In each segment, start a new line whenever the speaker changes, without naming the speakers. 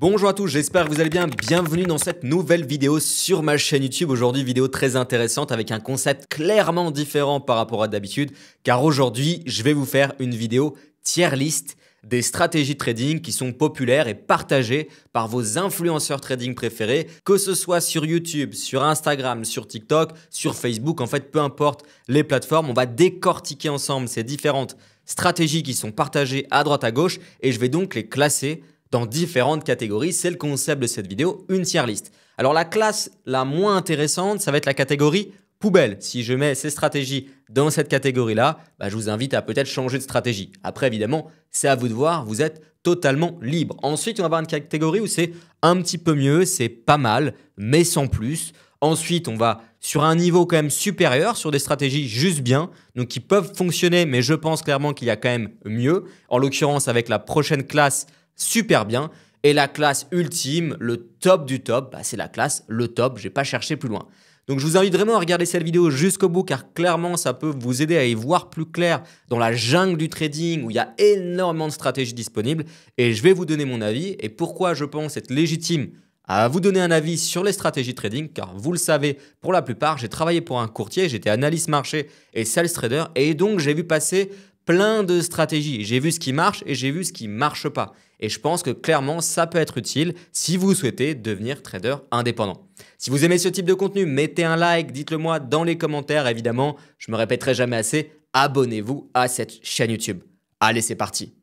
Bonjour à tous, j'espère que vous allez bien. Bienvenue dans cette nouvelle vidéo sur ma chaîne YouTube. Aujourd'hui, vidéo très intéressante avec un concept clairement différent par rapport à d'habitude. Car aujourd'hui, je vais vous faire une vidéo tier list des stratégies trading qui sont populaires et partagées par vos influenceurs trading préférés, que ce soit sur YouTube, sur Instagram, sur TikTok, sur Facebook, en fait, peu importe les plateformes. On va décortiquer ensemble ces différentes stratégies qui sont partagées à droite à gauche et je vais donc les classer dans différentes catégories. C'est le concept de cette vidéo, une tier list. Alors la classe la moins intéressante, ça va être la catégorie poubelle. Si je mets ces stratégies dans cette catégorie-là, je vous invite à peut-être changer de stratégie. Après, évidemment, c'est à vous de voir, vous êtes totalement libre. Ensuite, on va avoir une catégorie où c'est un petit peu mieux, c'est pas mal, mais sans plus. Ensuite, on va sur un niveau quand même supérieur, sur des stratégies juste bien, donc qui peuvent fonctionner, mais je pense clairement qu'il y a quand même mieux. En l'occurrence, avec la prochaine classe, super bien. Et la classe ultime, le top du top, c'est la classe le top. Je n'ai pas cherché plus loin. Donc je vous invite vraiment à regarder cette vidéo jusqu'au bout car clairement ça peut vous aider à y voir plus clair dans la jungle du trading où il y a énormément de stratégies disponibles. Et je vais vous donner mon avis et pourquoi je pense être légitime à vous donner un avis sur les stratégies trading car vous le savez, pour la plupart, j'ai travaillé pour un courtier, j'étais analyste marché et sales trader et donc j'ai vu passer plein de stratégies. J'ai vu ce qui marche et j'ai vu ce qui ne marche pas. Et je pense que clairement, ça peut être utile si vous souhaitez devenir trader indépendant. Si vous aimez ce type de contenu, mettez un like, dites-le moi dans les commentaires. Évidemment, je me répéterai jamais assez, abonnez-vous à cette chaîne YouTube. Allez, c'est parti.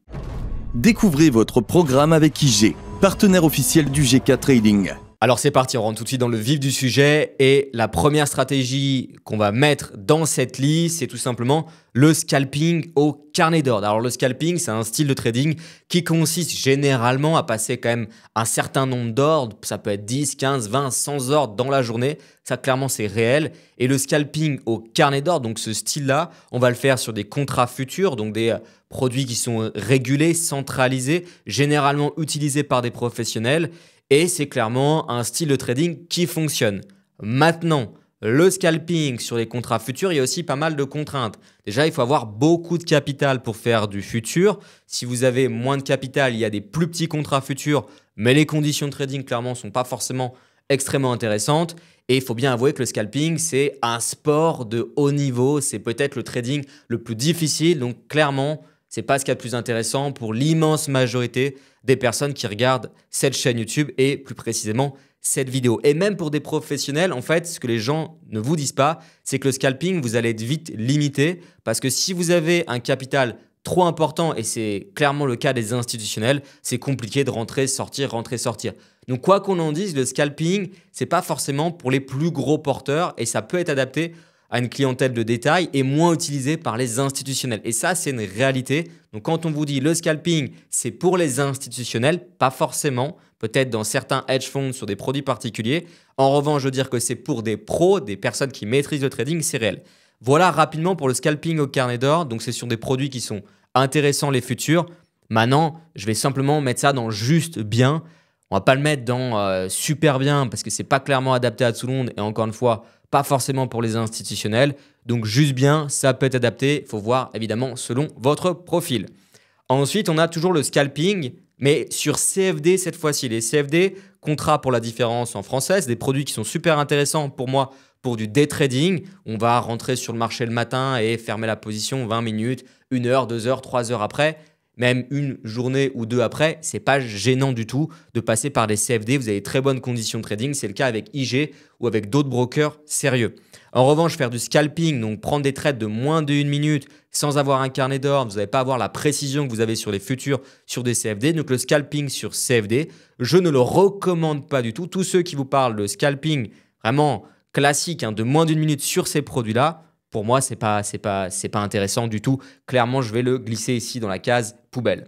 Découvrez votre programme avec IG, partenaire officiel du GK Trading.
Alors c'est parti, on rentre tout de suite dans le vif du sujet et la première stratégie qu'on va mettre dans cette liste, c'est tout simplement le scalping au carnet d'ordre. Alors le scalping, c'est un style de trading qui consiste généralement à passer quand même un certain nombre d'ordres. Ça peut être 10, 15, 20, 100 ordres dans la journée. Ça clairement c'est réel. Et le scalping au carnet d'ordre, donc ce style-là, on va le faire sur des contrats futurs, donc des produits qui sont régulés, centralisés, généralement utilisés par des professionnels. Et c'est clairement un style de trading qui fonctionne. Maintenant, le scalping sur les contrats futurs, il y a aussi pas mal de contraintes. Déjà, il faut avoir beaucoup de capital pour faire du futur. Si vous avez moins de capital, il y a des plus petits contrats futurs, mais les conditions de trading, clairement, ne sont pas forcément extrêmement intéressantes. Et il faut bien avouer que le scalping, c'est un sport de haut niveau. C'est peut-être le trading le plus difficile. Donc, clairement, ce n'est pas ce qu'il y a de plus intéressant pour l'immense majorité des personnes qui regardent cette chaîne YouTube et plus précisément cette vidéo. Et même pour des professionnels, en fait, ce que les gens ne vous disent pas, c'est que le scalping, vous allez être vite limité parce que si vous avez un capital trop important, et c'est clairement le cas des institutionnels, c'est compliqué de rentrer, sortir. Donc quoi qu'on en dise, le scalping, ce n'est pas forcément pour les plus gros porteurs et ça peut être adapté à une clientèle de détail et moins utilisé par les institutionnels. Et ça, c'est une réalité. Donc, quand on vous dit le scalping, c'est pour les institutionnels, pas forcément, peut-être dans certains hedge funds sur des produits particuliers. En revanche, je veux dire que c'est pour des pros, des personnes qui maîtrisent le trading, c'est réel. Voilà rapidement pour le scalping au carnet d'or. Donc, c'est sur des produits qui sont intéressants, les futurs. Maintenant, je vais simplement mettre ça dans juste bien. On ne va pas le mettre dans super bien parce que ce n'est pas clairement adapté à tout le monde. Et encore une fois, pas forcément pour les institutionnels. Donc juste bien, ça peut être adapté. Il faut voir évidemment selon votre profil. Ensuite, on a toujours le scalping, mais sur CFD cette fois-ci. Les CFD, contrat pour la différence en français, c'est des produits qui sont super intéressants pour moi pour du day trading. On va rentrer sur le marché le matin et fermer la position 20 minutes, 1 heure, 2 heures, 3 heures après. Même une journée ou deux après, c'est pas gênant du tout de passer par des CFD. Vous avez très bonnes conditions de trading. C'est le cas avec IG ou avec d'autres brokers sérieux. En revanche, faire du scalping, donc prendre des trades de moins de 1 minute sans avoir un carnet d'ordre, vous n'allez pas avoir la précision que vous avez sur les futurs sur des CFD. Donc le scalping sur CFD, je ne le recommande pas du tout. Tous ceux qui vous parlent de scalping vraiment classique, de moins d'1 minute sur ces produits-là, pour moi, c'est pas intéressant du tout. Clairement, je vais le glisser ici dans la case poubelle.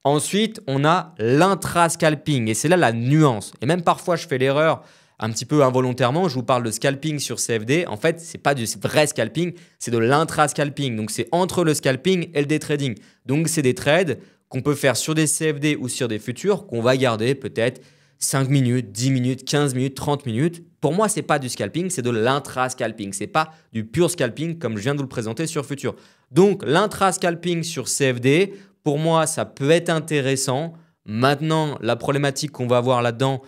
Ensuite, on a l'intra-scalping et c'est là la nuance. Et même parfois, je fais l'erreur un petit peu involontairement. Je vous parle de scalping sur CFD. En fait, ce n'est pas du vrai scalping, c'est de l'intra-scalping. Donc, c'est entre le scalping et le day trading. Donc, c'est des trades qu'on peut faire sur des CFD ou sur des futurs qu'on va garder peut-être 5 minutes, 10 minutes, 15 minutes, 30 minutes. Pour moi, ce n'est pas du scalping, c'est de l'intra-scalping. Ce n'est pas du pur scalping comme je viens de vous le présenter sur Futur. Donc, l'intra-scalping sur CFD, pour moi, ça peut être intéressant Maintenant, la problématique qu'on va avoir là-dedans,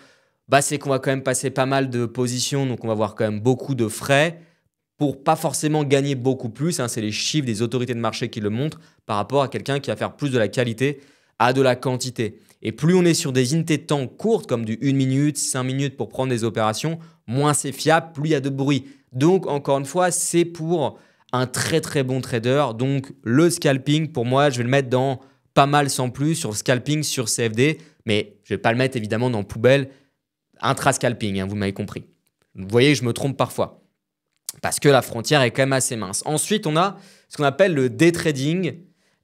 c'est qu'on va quand même passer pas mal de positions, donc on va avoir quand même beaucoup de frais pour pas forcément gagner beaucoup plus. C'est les chiffres des autorités de marché qui le montrent par rapport à quelqu'un qui va faire plus de la qualité à de la quantité. Et plus on est sur des unités de temps courtes, comme du 1 minute, 5 minutes pour prendre des opérations, moins c'est fiable, plus il y a de bruit. Donc, encore une fois, c'est pour un très très bon trader. Donc, le scalping, pour moi, je vais le mettre dans pas mal sans plus, sur scalping, sur CFD, mais je ne vais pas le mettre évidemment dans poubelle intra-scalping, vous m'avez compris. Vous voyez, je me trompe parfois, parce que la frontière est quand même assez mince. Ensuite, on a ce qu'on appelle le day trading,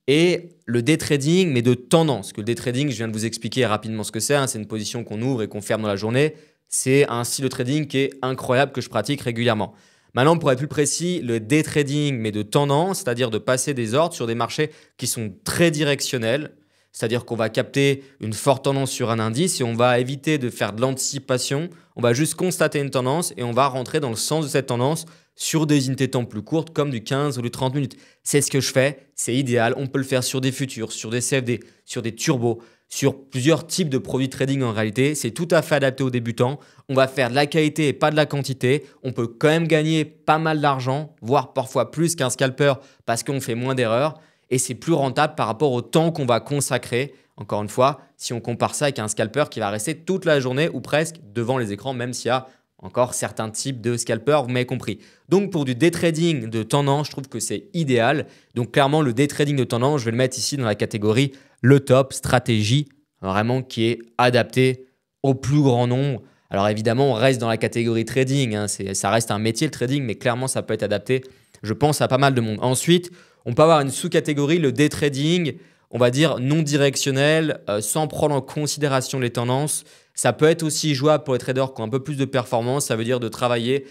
et le day trading, mais de tendance. Que le day trading, je viens de vous expliquer rapidement ce que c'est. C'est une position qu'on ouvre et qu'on ferme dans la journée. C'est un style de trading qui est incroyable, que je pratique régulièrement. Maintenant, pour être plus précis, le day trading, mais de tendance, c'est-à-dire de passer des ordres sur des marchés qui sont très directionnels. C'est-à-dire qu'on va capter une forte tendance sur un indice et on va éviter de faire de l'anticipation. On va juste constater une tendance et on va rentrer dans le sens de cette tendance sur des unités de temps plus courtes comme du 15 ou du 30 minutes. C'est ce que je fais, c'est idéal. On peut le faire sur des futurs, sur des CFD, sur des turbos, sur plusieurs types de produits trading en réalité. C'est tout à fait adapté aux débutants. On va faire de la qualité et pas de la quantité. On peut quand même gagner pas mal d'argent, voire parfois plus qu'un scalper parce qu'on fait moins d'erreurs. Et c'est plus rentable par rapport au temps qu'on va consacrer. Encore une fois, si on compare ça avec un scalper qui va rester toute la journée ou presque devant les écrans, même s'il y a encore certains types de scalpers, vous m'avez compris. Donc pour du day trading de tendance, je trouve que c'est idéal. Donc clairement, le day trading de tendance, je vais le mettre ici dans la catégorie le top stratégie, vraiment qui est adapté au plus grand nombre. Alors évidemment, on reste dans la catégorie trading, ça reste un métier le trading, mais clairement, ça peut être adapté, je pense, à pas mal de monde. Ensuite, on peut avoir une sous-catégorie, le day trading, on va dire non directionnel, sans prendre en considération les tendances. Ça peut être aussi jouable pour les traders qui ont un peu plus de performance. Ça veut dire de travailler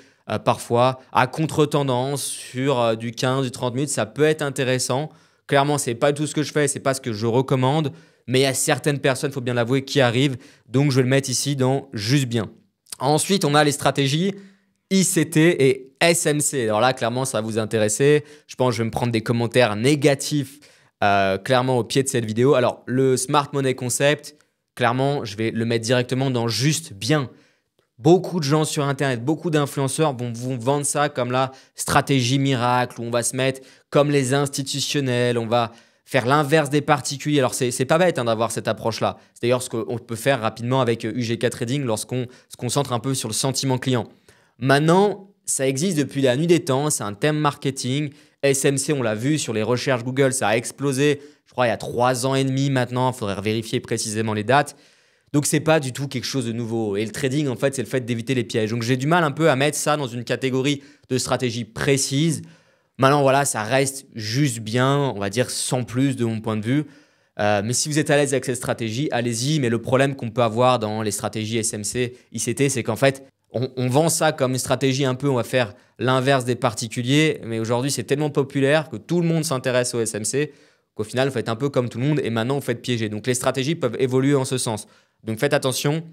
parfois à contre-tendance sur du 15, du 30 minutes. Ça peut être intéressant. Clairement, ce n'est pas tout ce que je fais, ce n'est pas ce que je recommande. Mais il y a certaines personnes, il faut bien l'avouer, qui arrivent. Donc, je vais le mettre ici dans juste bien. Ensuite, on a les stratégies ICT et SMC. Alors là, clairement, ça va vous intéresser. Je pense que je vais me prendre des commentaires négatifs clairement au pied de cette vidéo. Alors, le Smart Money Concept, clairement, je vais le mettre directement dans juste bien. Beaucoup de gens sur Internet, beaucoup d'influenceurs vont vous vendre ça comme la stratégie miracle où on va se mettre comme les institutionnels, on va faire l'inverse des particuliers. Alors, c'est pas bête d'avoir cette approche-là. C'est d'ailleurs ce qu'on peut faire rapidement avec UGK Trading lorsqu'on se concentre un peu sur le sentiment client. Maintenant, ça existe depuis la nuit des temps, c'est un thème marketing. SMC, on l'a vu sur les recherches Google, ça a explosé, je crois, il y a 3 ans et demi maintenant. Il faudrait vérifier précisément les dates. Donc, ce n'est pas du tout quelque chose de nouveau. Et le trading, en fait, c'est le fait d'éviter les pièges. Donc, j'ai du mal un peu à mettre ça dans une catégorie de stratégie précise. Maintenant, voilà, ça reste juste bien, on va dire sans plus de mon point de vue. Mais si vous êtes à l'aise avec cette stratégie, allez-y. Mais le problème qu'on peut avoir dans les stratégies SMC, ICT, c'est qu'en fait, on vend ça comme une stratégie un peu, on va faire l'inverse des particuliers. Mais aujourd'hui, c'est tellement populaire que tout le monde s'intéresse au SMC qu'au final, vous faites un peu comme tout le monde et maintenant, vous faites piéger. Donc, les stratégies peuvent évoluer en ce sens. Donc, faites attention.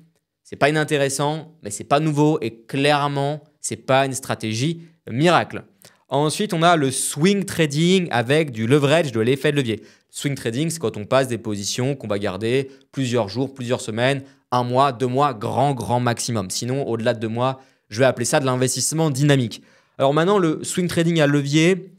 Ce n'est pas inintéressant, mais ce n'est pas nouveau et clairement, ce n'est pas une stratégie miracle. Ensuite, on a le swing trading avec du leverage, de l'effet de levier. Swing trading, c'est quand on passe des positions qu'on va garder plusieurs jours, plusieurs semaines, 1 mois, 2 mois, grand maximum. Sinon, au-delà de 2 mois, je vais appeler ça de l'investissement dynamique. Alors maintenant, le swing trading à levier,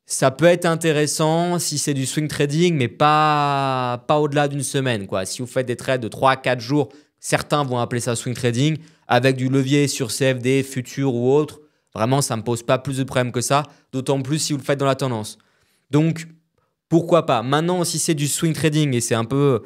ça peut être intéressant si c'est du swing trading, mais pas au-delà d'une semaine, quoi. Si vous faites des trades de 3 à 4 jours, certains vont appeler ça swing trading, avec du levier sur CFD, futur ou autre. Vraiment, ça ne me pose pas plus de problèmes que ça, d'autant plus si vous le faites dans la tendance. Donc, pourquoi pas? Maintenant, si c'est du swing trading, et c'est un peu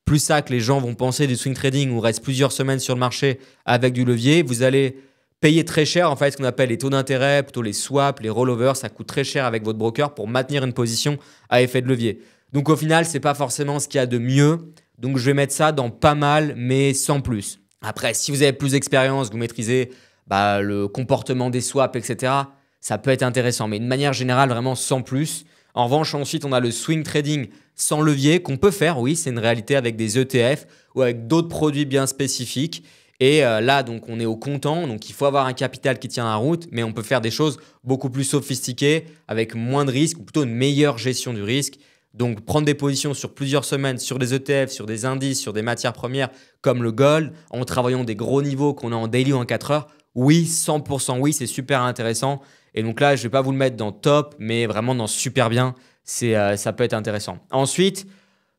plus ça que les gens vont penser du swing trading, où on reste plusieurs semaines sur le marché avec du levier, vous allez payer très cher, en fait, ce qu'on appelle les taux d'intérêt, plutôt les swaps, les rollovers, ça coûte très cher avec votre broker pour maintenir une position à effet de levier. Donc, au final, ce n'est pas forcément ce qu'il y a de mieux. Donc, je vais mettre ça dans pas mal, mais sans plus. Après, si vous avez plus d'expérience, vous maîtrisez le comportement des swaps, etc., ça peut être intéressant. Mais de manière générale, vraiment sans plus. En revanche, ensuite, on a le swing trading sans levier qu'on peut faire. Oui, c'est une réalité avec des ETF ou avec d'autres produits bien spécifiques. Et là, donc, on est au comptant. Donc, il faut avoir un capital qui tient la route. Mais on peut faire des choses beaucoup plus sophistiquées avec moins de risques ou plutôt une meilleure gestion du risque. Donc, prendre des positions sur plusieurs semaines, sur des ETF, sur des indices, sur des matières premières comme le gold, en travaillant des gros niveaux qu'on a en daily ou en 4 heures, oui, 100% oui, c'est super intéressant. Et donc là, je ne vais pas vous le mettre dans top, mais vraiment dans super bien. Ça peut être intéressant. Ensuite,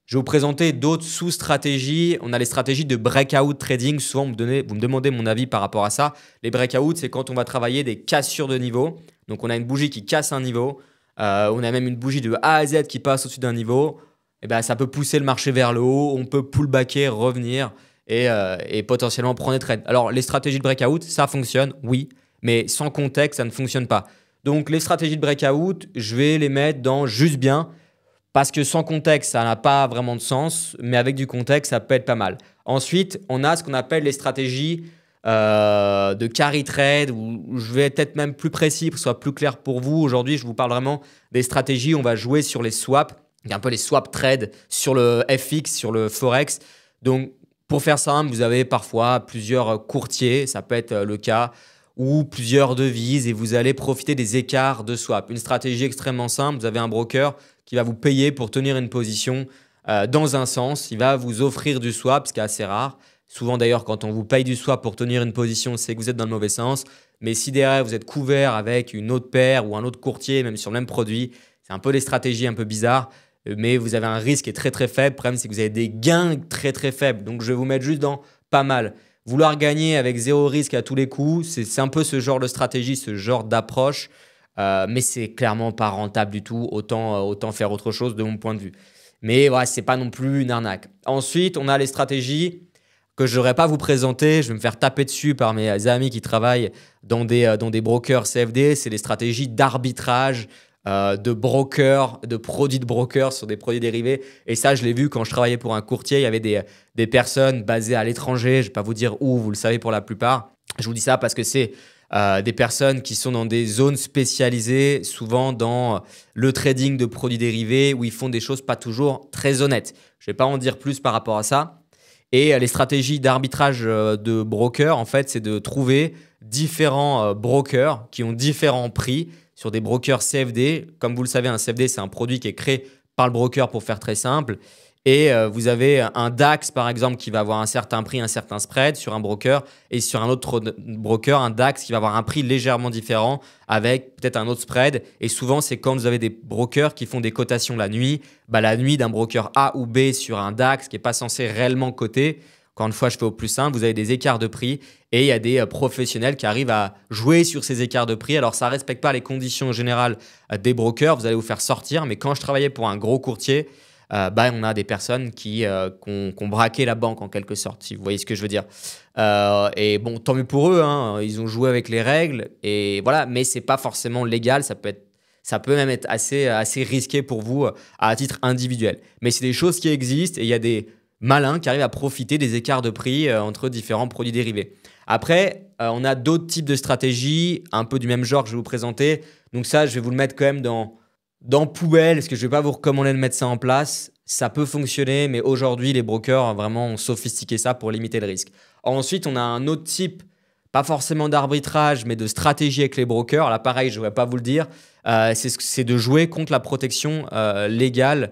je vais vous présenter d'autres sous-stratégies. On a les stratégies de breakout trading. Souvent, vous me demandez mon avis par rapport à ça. Les breakouts, c'est quand on va travailler des cassures de niveau. Donc, on a une bougie qui casse un niveau. On a même une bougie de A à Z qui passe au-dessus d'un niveau. Et ben, ça peut pousser le marché vers le haut. On peut pullbacker, revenir et potentiellement prendre des trades. Alors, les stratégies de breakout, ça fonctionne, oui. Mais sans contexte, ça ne fonctionne pas. Donc, les stratégies de breakout, je vais les mettre dans juste bien. Parce que sans contexte, ça n'a pas vraiment de sens, mais avec du contexte, ça peut être pas mal. Ensuite, on a ce qu'on appelle les stratégies de carry trade, où je vais être peut-être même plus précis pour que ce soit plus clair pour vous. Aujourd'hui, je vous parle vraiment des stratégies où on va jouer sur les swaps, un peu les swap trades sur le FX, sur le Forex. Donc, pour faire simple, vous avez parfois plusieurs courtiers, ça peut être le cas, ou plusieurs devises et vous allez profiter des écarts de swap. Une stratégie extrêmement simple, vous avez un broker qui va vous payer pour tenir une position dans un sens. Il va vous offrir du swap, ce qui est assez rare. Souvent d'ailleurs, quand on vous paye du swap pour tenir une position, c'est que vous êtes dans le mauvais sens. Mais si derrière, vous êtes couvert avec une autre paire ou un autre courtier, même sur le même produit, c'est un peu des stratégies un peu bizarres. Mais vous avez un risque qui est très très faible. Le problème, c'est que vous avez des gains très très faibles. Donc, je vais vous mettre juste dans pas mal. Vouloir gagner avec zéro risque à tous les coups, c'est un peu ce genre de stratégie, ce genre d'approche. Mais c'est clairement pas rentable du tout. Autant faire autre chose de mon point de vue. Mais voilà, c'est pas non plus une arnaque. Ensuite, on a les stratégies que je n'aurais pas vous présenter. Je vais me faire taper dessus par mes amis qui travaillent dans des brokers CFD. C'est les stratégies d'arbitrage, de brokers, de produits de brokers sur des produits dérivés. Et ça, je l'ai vu quand je travaillais pour un courtier. Il y avait des personnes basées à l'étranger. Je ne vais pas vous dire où, vous le savez pour la plupart. Je vous dis ça parce que c'est des personnes qui sont dans des zones spécialisées, souvent dans le trading de produits dérivés, où ils font des choses pas toujours très honnêtes. Je ne vais pas en dire plus par rapport à ça. Et les stratégies d'arbitrage de brokers, en fait, c'est de trouver différents brokers qui ont différents prix sur des brokers CFD. Comme vous le savez, un CFD, c'est un produit qui est créé par le broker pour faire très simple. Et vous avez un DAX, par exemple, qui va avoir un certain prix, un certain spread sur un broker. Et sur un autre broker, un DAX qui va avoir un prix légèrement différent avec peut-être un autre spread. Et souvent, c'est quand vous avez des brokers qui font des cotations la nuit. La nuit d'un broker A ou B sur un DAX qui n'est pas censé réellement coter. Encore une fois, je fais au plus simple. Vous avez des écarts de prix et il y a des professionnels qui arrivent à jouer sur ces écarts de prix. Alors, ça ne respecte pas les conditions générales des brokers. Vous allez vous faire sortir. Mais quand je travaillais pour un gros courtier, on a des personnes qui ont braqué la banque en quelque sorte, si vous voyez ce que je veux dire. Et bon, tant mieux pour eux, hein, ils ont joué avec les règles, et voilà, mais ce n'est pas forcément légal, ça peut même être assez risqué pour vous à titre individuel. Mais c'est des choses qui existent et il y a des malins qui arrivent à profiter des écarts de prix entre différents produits dérivés. Après, on a d'autres types de stratégies, un peu du même genre que je vais vous présenter. Donc ça, je vais vous le mettre quand même dans poubelle, parce que je ne vais pas vous recommander de mettre ça en place. Ça peut fonctionner, mais aujourd'hui, les brokers vraiment ont sophistiqué ça pour limiter le risque. Ensuite, on a un autre type, pas forcément d'arbitrage, mais de stratégie avec les brokers. Là, pareil, je ne vais pas vous le dire. C'est de jouer contre la protection légale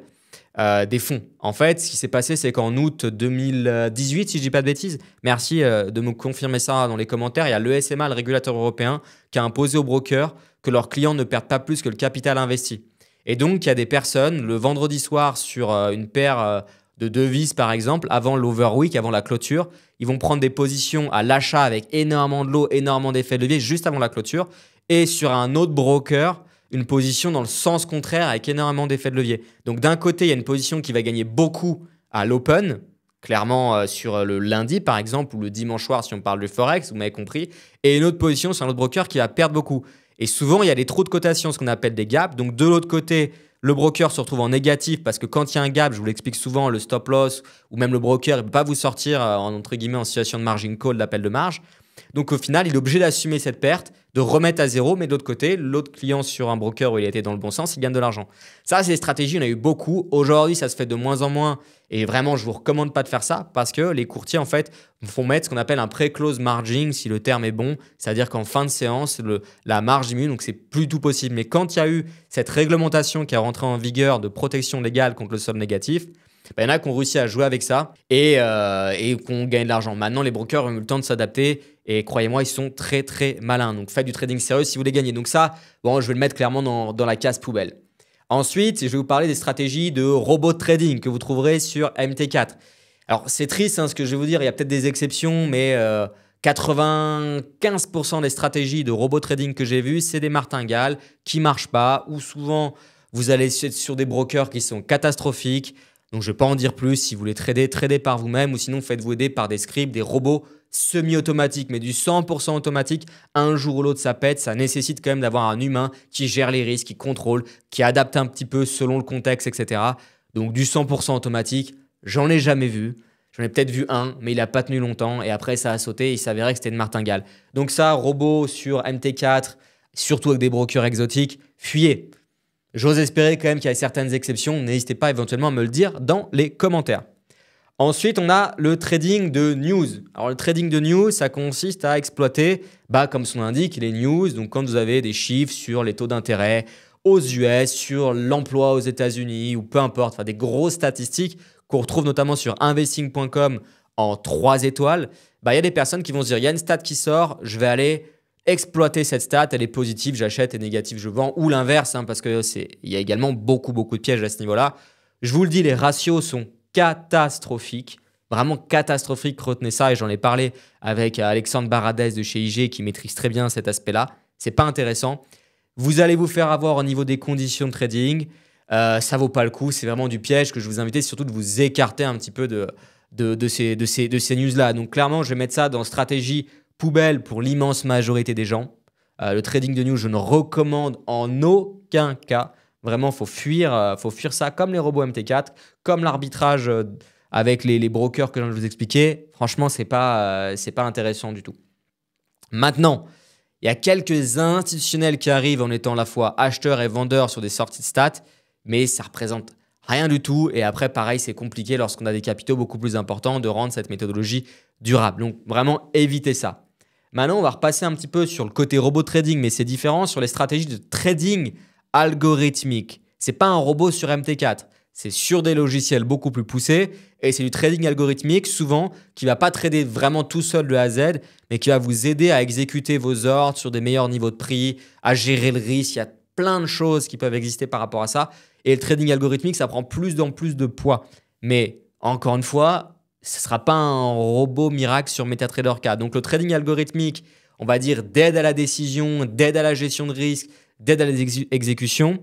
des fonds. En fait, ce qui s'est passé, c'est qu'en août 2018, si je ne dis pas de bêtises, merci de me confirmer ça dans les commentaires, il y a l'ESMA, le régulateur européen, qui a imposé aux brokers que leurs clients ne perdent pas plus que le capital investi. Et donc, il y a des personnes, le vendredi soir, sur une paire de devises, par exemple, avant l'overweek, avant la clôture, ils vont prendre des positions à l'achat avec énormément de lot, énormément d'effets de levier juste avant la clôture. Et sur un autre broker, une position dans le sens contraire avec énormément d'effets de levier. Donc, d'un côté, il y a une position qui va gagner beaucoup à l'open, clairement sur le lundi, par exemple, ou le dimanche soir, si on parle de Forex, vous m'avez compris. Et une autre position sur un autre broker qui va perdre beaucoup. Et souvent, il y a des trous de cotation, ce qu'on appelle des gaps. Donc, de l'autre côté, le broker se retrouve en négatif parce que quand il y a un gap, je vous l'explique souvent, le stop loss ou même le broker, il ne peut pas vous sortir entre guillemets en situation de margin call, d'appel de marge. Donc au final, il est obligé d'assumer cette perte, de remettre à zéro, mais de l'autre côté, l'autre client sur un broker où il a été dans le bon sens, il gagne de l'argent. Ça, c'est des stratégies, on a eu beaucoup. Aujourd'hui, ça se fait de moins en moins et vraiment, je ne vous recommande pas de faire ça parce que les courtiers, en fait, font mettre ce qu'on appelle un pré-close margin, si le terme est bon, c'est-à-dire qu'en fin de séance, la marge diminue, donc c'est plus tout possible. Mais quand il y a eu cette réglementation qui est rentrée en vigueur de protection légale contre le solde négatif, il y en a qui ont réussi à jouer avec ça et qu'on gagne de l'argent. Maintenant, les brokers ont eu le temps de s'adapter et croyez-moi, ils sont très très malins. Donc faites du trading sérieux si vous voulez gagner. Donc ça, bon, je vais le mettre clairement dans la case poubelle. Ensuite, je vais vous parler des stratégies de robot trading que vous trouverez sur MT4. Alors c'est triste ce que je vais vous dire, il y a peut-être des exceptions, mais 95% des stratégies de robot trading que j'ai vues, c'est des martingales qui ne marchent pas ou souvent vous allez sur des brokers qui sont catastrophiques. Donc, je ne vais pas en dire plus. Si vous voulez trader, tradez par vous-même ou sinon faites-vous aider par des scripts, des robots semi-automatiques, mais du 100% automatique. Un jour ou l'autre, ça pète. Ça nécessite quand même d'avoir un humain qui gère les risques, qui contrôle, qui adapte un petit peu selon le contexte, etc. Donc, du 100% automatique, j'en ai jamais vu. J'en ai peut-être vu un, mais il n'a pas tenu longtemps et après, ça a sauté et il s'avérait que c'était une martingale. Donc ça, robot sur MT4, surtout avec des brokers exotiques, fuyez. J'ose espérer quand même qu'il y a certaines exceptions. N'hésitez pas éventuellement à me le dire dans les commentaires. Ensuite, on a le trading de news. Alors, le trading de news, ça consiste à exploiter, comme son nom l'indique, les news. Donc, quand vous avez des chiffres sur les taux d'intérêt aux US, sur l'emploi aux États-Unis ou peu importe, des grosses statistiques qu'on retrouve notamment sur investing.com en 3 étoiles, il y a des personnes qui vont se dire, il y a une stat qui sort, je vais aller exploiter cette stat, elle est positive, j'achète et négative, je vends, ou l'inverse, parce qu'il y a également beaucoup de pièges à ce niveau-là. Je vous le dis, les ratios sont catastrophiques, vraiment catastrophiques, retenez ça, et j'en ai parlé avec Alexandre Baradès de chez IG qui maîtrise très bien cet aspect-là. C'est pas intéressant. Vous allez vous faire avoir au niveau des conditions de trading, ça vaut pas le coup, c'est vraiment du piège que je vous invite surtout de vous écarter un petit peu de ces news-là. Donc clairement, je vais mettre ça dans stratégie poubelle pour l'immense majorité des gens. Le trading de news, je ne recommande en aucun cas. Vraiment, il faut fuir ça comme les robots MT4, comme l'arbitrage avec les brokers que je viens de vous expliquer. Franchement, ce n'est pas intéressant du tout. Maintenant, il y a quelques institutionnels qui arrivent en étant à la fois acheteurs et vendeurs sur des sorties de stats, mais ça représente rien du tout. Et après, pareil, c'est compliqué lorsqu'on a des capitaux beaucoup plus importants de rendre cette méthodologie durable. Donc, vraiment, évitez ça. Maintenant, on va repasser un petit peu sur le côté robot trading, mais c'est différent sur les stratégies de trading algorithmique. Ce n'est pas un robot sur MT4, c'est sur des logiciels beaucoup plus poussés et c'est du trading algorithmique souvent qui ne va pas trader vraiment tout seul de A à Z, mais qui va vous aider à exécuter vos ordres sur des meilleurs niveaux de prix, à gérer le risque. Il y a plein de choses qui peuvent exister par rapport à ça. Et le trading algorithmique, ça prend plus en plus de poids. Mais encore une fois, ce ne sera pas un robot miracle sur MetaTrader 4. Donc, le trading algorithmique, on va dire d'aide à la décision, d'aide à la gestion de risque, d'aide à l'exécution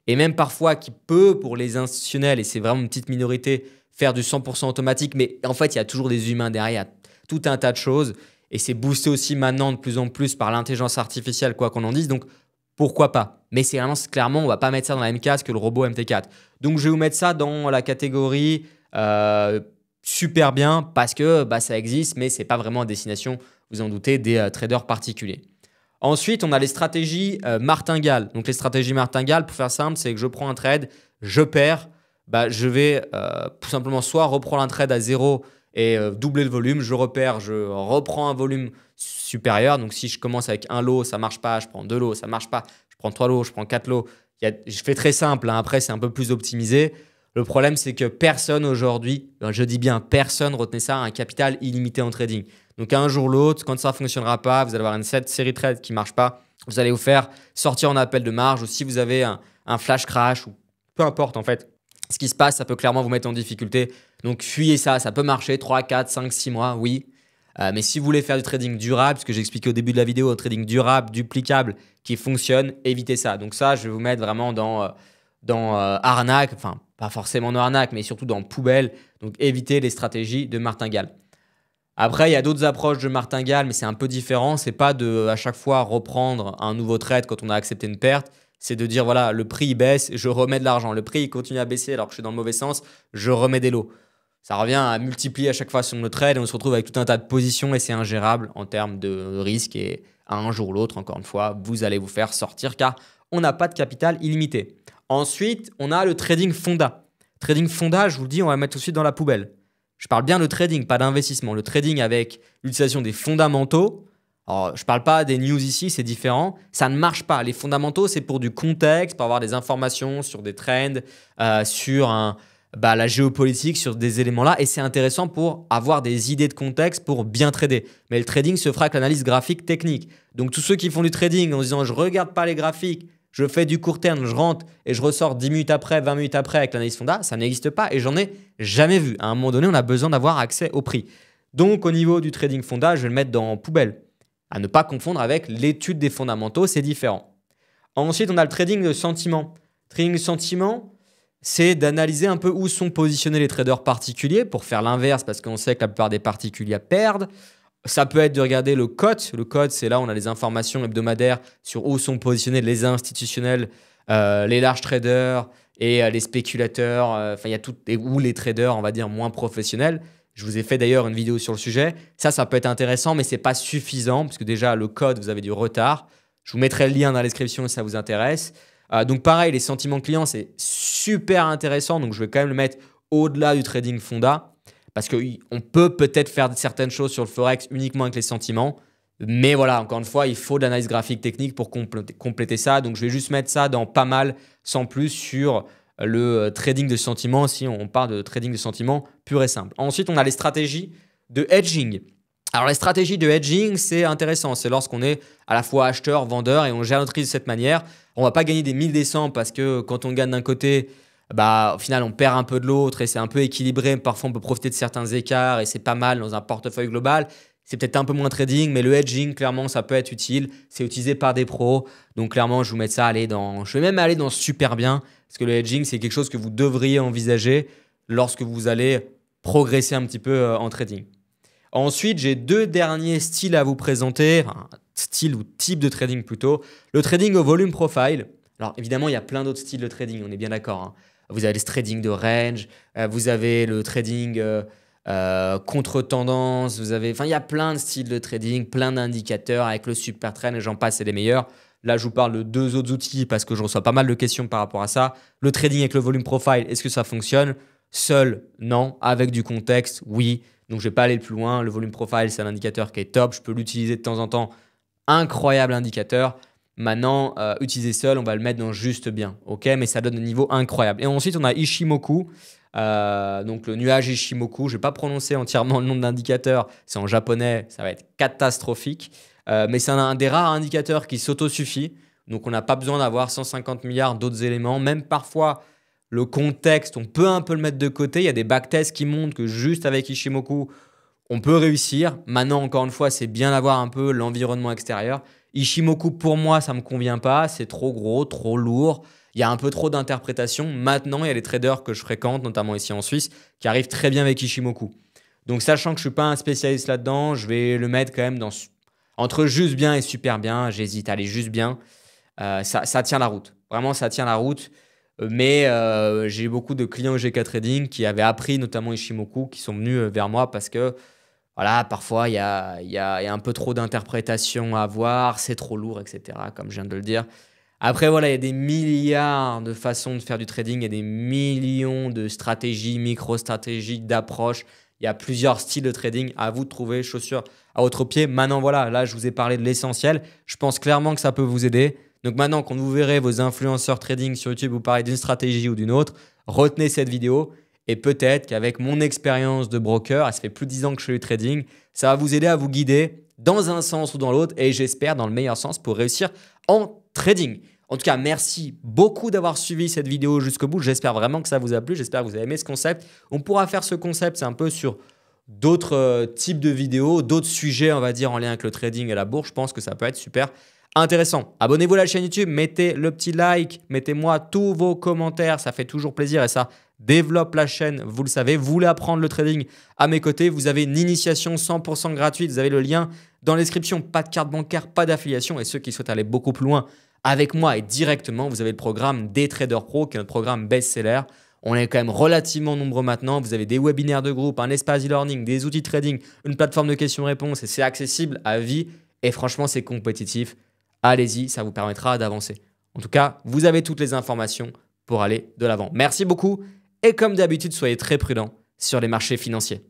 et même parfois qui peut, pour les institutionnels, et c'est vraiment une petite minorité, faire du 100% automatique. Mais en fait, il y a toujours des humains derrière, tout un tas de choses. Et c'est boosté aussi maintenant de plus en plus par l'intelligence artificielle, quoi qu'on en dise. Donc, pourquoi pas? Mais c'est vraiment, clairement, on ne va pas mettre ça dans la même case que le robot MT4. Donc, je vais vous mettre ça dans la catégorie super bien parce que ça existe, mais ce n'est pas vraiment à destination, vous en doutez, des traders particuliers. Ensuite, on a les stratégies martingales. Donc, les stratégies martingales, pour faire simple, c'est que je prends un trade, je perds, je vais tout simplement soit reprendre un trade à zéro et doubler le volume, je repère, je reprends un volume supérieur. Donc, si je commence avec un lot, ça ne marche pas, je prends 2 lots, ça ne marche pas, je prends 3 lots, je prends 4 lots. Je fais très simple, après, c'est un peu plus optimisé. Le problème, c'est que personne aujourd'hui, je dis bien personne, retenez ça, a un capital illimité en trading. Donc, un jour ou l'autre, quand ça ne fonctionnera pas, vous allez avoir une série de trades qui ne marche pas. Vous allez vous faire sortir en appel de marge ou si vous avez un flash crash ou peu importe en fait. Ce qui se passe, ça peut clairement vous mettre en difficulté. Donc, fuyez ça. Ça peut marcher 3, 4, 5, 6 mois, oui. Mais si vous voulez faire du trading durable, ce que j'ai expliqué au début de la vidéo, un trading durable, duplicable, qui fonctionne, évitez ça. Donc ça, je vais vous mettre vraiment dans arnaque, enfin pas forcément dans arnaque, mais surtout dans poubelle. Donc évitez les stratégies de martingale. Après, il y a d'autres approches de martingale, mais c'est un peu différent. C'est pas de à chaque fois reprendre un nouveau trade quand on a accepté une perte. C'est de dire voilà, le prix il baisse, je remets de l'argent. Le prix il continue à baisser alors que je suis dans le mauvais sens, je remets des lots. Ça revient à multiplier à chaque fois sur nos trades et on se retrouve avec tout un tas de positions et c'est ingérable en termes de risque. Et un jour ou l'autre, encore une fois, vous allez vous faire sortir car on n'a pas de capital illimité. Ensuite, on a le trading fonda. Trading fonda, je vous le dis, on va le mettre tout de suite dans la poubelle. Je parle bien de trading, pas d'investissement. Le trading avec l'utilisation des fondamentaux. Alors, je ne parle pas des news ici, c'est différent. Ça ne marche pas. Les fondamentaux, c'est pour du contexte, pour avoir des informations sur des trends, sur la géopolitique, sur des éléments-là. Et c'est intéressant pour avoir des idées de contexte pour bien trader. Mais le trading se fera avec l'analyse graphique technique. Donc, tous ceux qui font du trading en se disant « je ne regarde pas les graphiques », je fais du court terme, je rentre et je ressors 10 minutes après, 20 minutes après avec l'analyse fonda, ça n'existe pas et j'en ai jamais vu. À un moment donné, on a besoin d'avoir accès au prix. Donc, au niveau du trading fonda, je vais le mettre dans poubelle. À ne pas confondre avec l'étude des fondamentaux, c'est différent. Ensuite, on a le trading de sentiment. Trading de sentiment, c'est d'analyser un peu où sont positionnés les traders particuliers pour faire l'inverse parce qu'on sait que la plupart des particuliers perdent. Ça peut être de regarder le COT. Le COT, c'est là où on a les informations hebdomadaires sur où sont positionnés les institutionnels, les large traders et les spéculateurs, il y a tout, ou les traders, on va dire, moins professionnels. Je vous ai fait d'ailleurs une vidéo sur le sujet. Ça peut être intéressant, mais ce n'est pas suffisant parce que déjà, le code, vous avez du retard. Je vous mettrai le lien dans la description si ça vous intéresse. Donc pareil, les sentiments clients, c'est super intéressant. Donc je vais quand même le mettre au-delà du trading fonda. Parce qu'on peut peut-être faire certaines choses sur le Forex uniquement avec les sentiments. Mais voilà, encore une fois, il faut de l'analyse graphique technique pour compléter ça. Donc, je vais juste mettre ça dans pas mal, sans plus, sur le trading de sentiments, si on parle de trading de sentiments pur et simple. Ensuite, on a les stratégies de hedging. Alors, les stratégies de hedging, c'est intéressant. C'est lorsqu'on est à la fois acheteur, vendeur et on gère notre risque de cette manière. On ne va pas gagner des 1000 des 100 parce que quand on gagne d'un côté, au final, on perd un peu de l'autre et c'est un peu équilibré. Parfois, on peut profiter de certains écarts et c'est pas mal dans un portefeuille global. C'est peut-être un peu moins trading, mais le hedging, clairement, ça peut être utile. C'est utilisé par des pros. Donc, clairement, je vous mets ça je vais même aller dans super bien parce que le hedging, c'est quelque chose que vous devriez envisager lorsque vous allez progresser un petit peu en trading. Ensuite, j'ai 2 derniers styles à vous présenter, enfin, style ou type de trading plutôt. Le trading au volume profile. Alors, évidemment, il y a plein d'autres styles de trading, on est bien d'accord, hein. Vous avez le trading de range, vous avez le trading contre-tendance, il y a plein de styles de trading, plein d'indicateurs avec le super trend et j'en passe, c'est les meilleurs. Là, je vous parle de 2 autres outils parce que je reçois pas mal de questions par rapport à ça. Le trading avec le volume profile, est-ce que ça fonctionne? Seul, non. Avec du contexte, oui. Donc, je ne vais pas aller plus loin. Le volume profile, c'est un indicateur qui est top. Je peux l'utiliser de temps en temps. Incroyable indicateur. Maintenant, utiliser seul, on va le mettre dans juste bien, ok? Mais ça donne un niveau incroyable. Et ensuite, on a Ishimoku, donc le nuage Ishimoku. Je ne vais pas prononcer entièrement le nom de l'indicateur, c'est en japonais, ça va être catastrophique. Mais c'est un des rares indicateurs qui s'autosuffit. Donc, on n'a pas besoin d'avoir 150 milliards d'autres éléments. Même parfois, le contexte, on peut un peu le mettre de côté. Il y a des backtests qui montrent que juste avec Ishimoku, on peut réussir. Maintenant, encore une fois, c'est bien d'avoir un peu l'environnement extérieur. Ishimoku, pour moi, ça ne me convient pas. C'est trop gros, trop lourd. Il y a un peu trop d'interprétation. Maintenant, il y a des traders que je fréquente, notamment ici en Suisse, qui arrivent très bien avec Ishimoku. Donc, sachant que je ne suis pas un spécialiste là-dedans, je vais le mettre quand même entre juste bien et super bien. J'hésite à aller juste bien. Ça tient la route. Vraiment, ça tient la route. Mais j'ai beaucoup de clients GK Trading qui avaient appris notamment Ishimoku, qui sont venus vers moi parce que voilà, parfois, il y a un peu trop d'interprétation à avoir, c'est trop lourd, etc., comme je viens de le dire. Après, voilà, il y a des milliards de façons de faire du trading, il y a des millions de stratégies, micro-stratégies, d'approches. Il y a plusieurs styles de trading. À vous de trouver chaussures à votre pied. Maintenant, voilà, là, je vous ai parlé de l'essentiel. Je pense clairement que ça peut vous aider. Donc maintenant, quand vous verrez vos influenceurs trading sur YouTube vous parler d'une stratégie ou d'une autre, retenez cette vidéo. Et peut-être qu'avec mon expérience de broker, ça fait plus de 10 ans que je fais du trading, ça va vous aider à vous guider dans un sens ou dans l'autre et j'espère dans le meilleur sens pour réussir en trading. En tout cas, merci beaucoup d'avoir suivi cette vidéo jusqu'au bout. J'espère vraiment que ça vous a plu. J'espère que vous avez aimé ce concept. On pourra faire ce concept, c'est un peu sur d'autres types de vidéos, d'autres sujets, on va dire, en lien avec le trading et la bourse. Je pense que ça peut être super intéressant. Abonnez-vous à la chaîne YouTube, mettez le petit like, mettez-moi tous vos commentaires. Ça fait toujours plaisir et ça développe la chaîne, vous le savez. Vous voulez apprendre le trading à mes côtés, vous avez une initiation 100% gratuite. Vous avez le lien dans la description. Pas de carte bancaire, pas d'affiliation. Et ceux qui souhaitent aller beaucoup plus loin avec moi et directement, vous avez le programme des Traders Pro qui est notre programme best-seller. On est quand même relativement nombreux maintenant. Vous avez des webinaires de groupe, un espace e-learning, des outils de trading, une plateforme de questions-réponses et c'est accessible à vie. Et franchement, c'est compétitif. Allez-y, ça vous permettra d'avancer. En tout cas, vous avez toutes les informations pour aller de l'avant. Merci beaucoup et comme d'habitude, soyez très prudents sur les marchés financiers.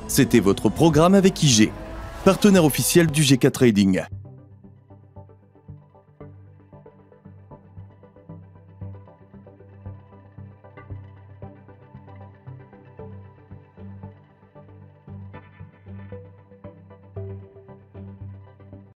C'était votre programme avec IG, partenaire officiel du GK Trading.